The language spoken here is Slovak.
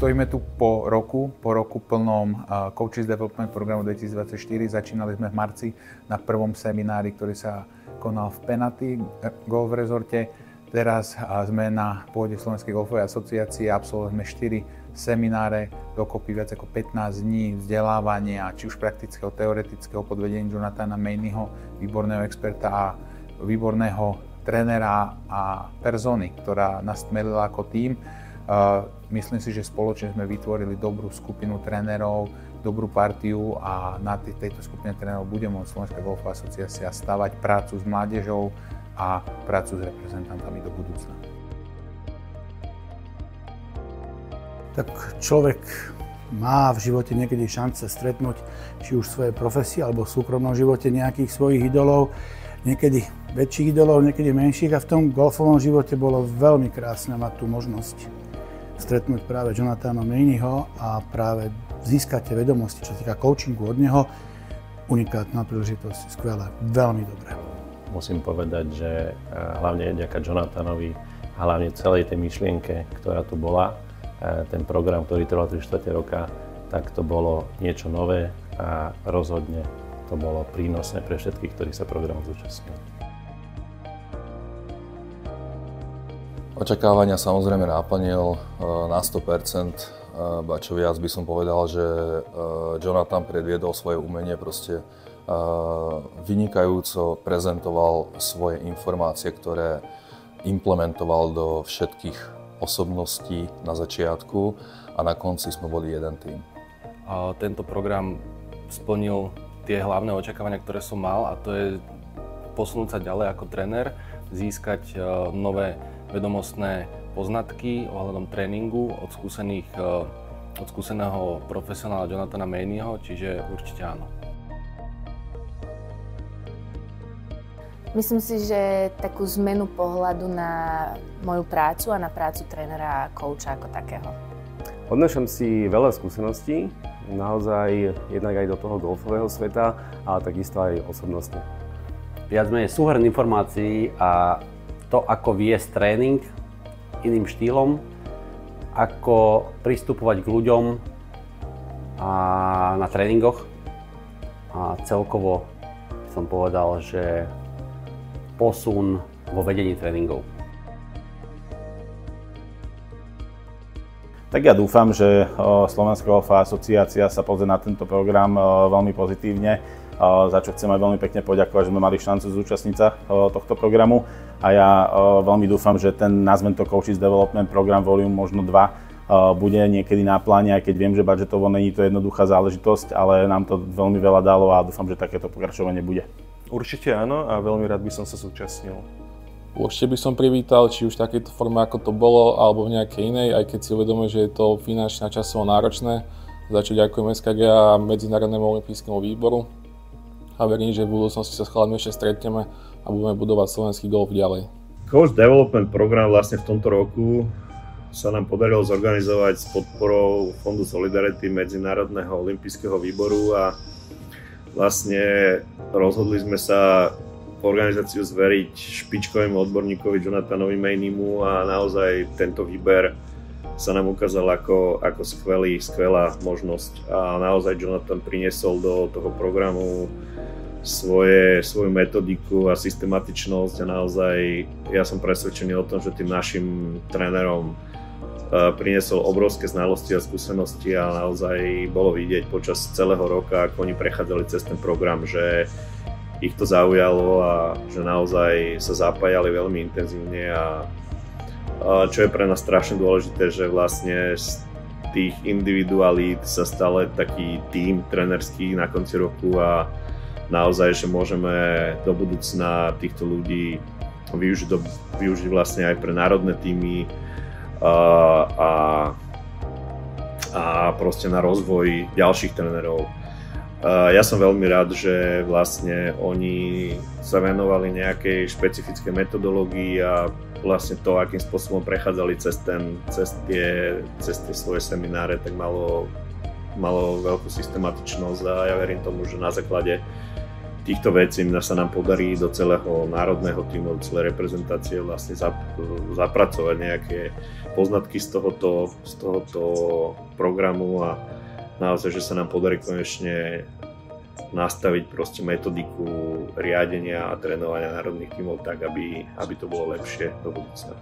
Stojíme tu po roku plnom Coaches Development programu 2024. Začínali sme v marci na prvom seminári, ktorý sa konal v Penaty Golf Resorte. Teraz sme na pôde Slovenskej golfovej asociácie, absolvovali sme 4 semináre, dokopy viac ako 15 dní vzdelávania, či už praktického, teoretického pod vedením Jonathana Maineyho, výborného experta a výborného trénera a persony, ktorá nás tmelila ako tím. Myslím si, že spoločne sme vytvorili dobrú skupinu trénerov, dobrú partiu a na tejto skupine trénerov bude môcť Slovenská golfová asociácia stavať prácu s mládežou a prácu s reprezentantami do budúcna. Tak človek má v živote niekedy šance stretnúť či už v svojej profesii alebo v súkromnom živote nejakých svojich idolov, niekedy väčších idolov, niekedy menších, a v tom golfovom živote bolo veľmi krásne mať tú možnosť stretnúť práve Jonathana Maineyho a práve získať tie vedomosti, čo sa týka coachingu od neho. Unikátna príležitosť, skvelé, veľmi dobré. Musím povedať, že hlavne vďaka Jonathanovi a hlavne celej tej myšlienke, ktorá tu bola, ten program, ktorý trval 3/4 roka, tak to bolo niečo nové a rozhodne to bolo prínosné pre všetkých, ktorí sa programu zúčastnili. Očakávania samozrejme naplnil na 100%, ba čo viac by som povedal, že Jonathan predviedol svoje umenie, proste vynikajúco prezentoval svoje informácie, ktoré implementoval do všetkých osobností na začiatku a na konci sme boli jeden tím. Tento program splnil tie hlavné očakávania, ktoré som mal, a to je posunúť sa ďalej ako tréner, získať nové vedomostné poznatky ohľadom tréningu od skúseného profesionála Jonathana Maineyho, čiže určite áno. Myslím si, že takú zmenu pohľadu na moju prácu a na prácu trénera a kouča ako takého. Odnášam si veľa skúseností, naozaj jednak aj do toho golfového sveta, ale takisto aj osobnostne. Viac menej súhrn informácií a to, ako viesť tréning iným štýlom, ako pristupovať k ľuďom na tréningoch, a celkovo som povedal, že posun vo vedení tréningov. Tak ja dúfam, že Slovenská golfová asociácia sa pozrie na tento program veľmi pozitívne, za čo chcem aj veľmi pekne poďakovať, že sme mali šancu zúčastniť sa tohto programu. A ja veľmi dúfam, že ten, nazvem to Coaches Development program Volume možno 2, bude niekedy na pláne, aj keď viem, že budžetovo není to jednoduchá záležitosť, ale nám to veľmi veľa dalo a dúfam, že takéto pokračovanie bude. Určite áno a veľmi rád by som sa zúčastnil. Určite by som privítal, či už v takejto forme, ako to bolo, alebo v nejakej inej, aj keď si uvedomujem, že je to finančne a časovo náročné. Za čo ďakujem SKG a Medzinárodnému olympijskému výboru. A verím, že v budúcnosti sa s chalami ešte stretneme a budeme budovať slovenský golf ďalej. Coach Development program vlastne v tomto roku sa nám podarilo zorganizovať s podporou Fondu Solidarity Medzinárodného olympijského výboru a vlastne rozhodli sme sa organizáciu zveriť špičkovému odborníkovi Jonathanovi Maineymu a naozaj tento výber sa nám ukázal ako skvelá možnosť a naozaj Jonathan priniesol do toho programu svoju metodiku a systematičnosť a naozaj ja som presvedčený o tom, že tým našim trénerom priniesol obrovské znalosti a skúsenosti a naozaj bolo vidieť počas celého roka, ako oni prechádzali cez ten program, že ich to zaujalo a že naozaj sa zapájali veľmi intenzívne a čo je pre nás strašne dôležité, že vlastne z tých individualít sa stále taký tím trénerský na konci roku a naozaj, že môžeme do budúcna týchto ľudí využiť vlastne aj pre národné tímy a proste na rozvoj ďalších trénerov. Ja som veľmi rád, že vlastne oni sa venovali nejakej špecifickej metodológii a vlastne to, akým spôsobom prechádzali cez tie svoje semináre, tak malo veľkú systematičnosť a ja verím tomu, že na základe týchto vecí sa nám podarí do celého národného tímu, do celej reprezentácie vlastne zapracovať nejaké poznatky z tohoto programu a naozaj, že sa nám podarí konečne nastaviť proste metodiku riadenia a trénovania národných tímov tak, aby to bolo lepšie do budúcna.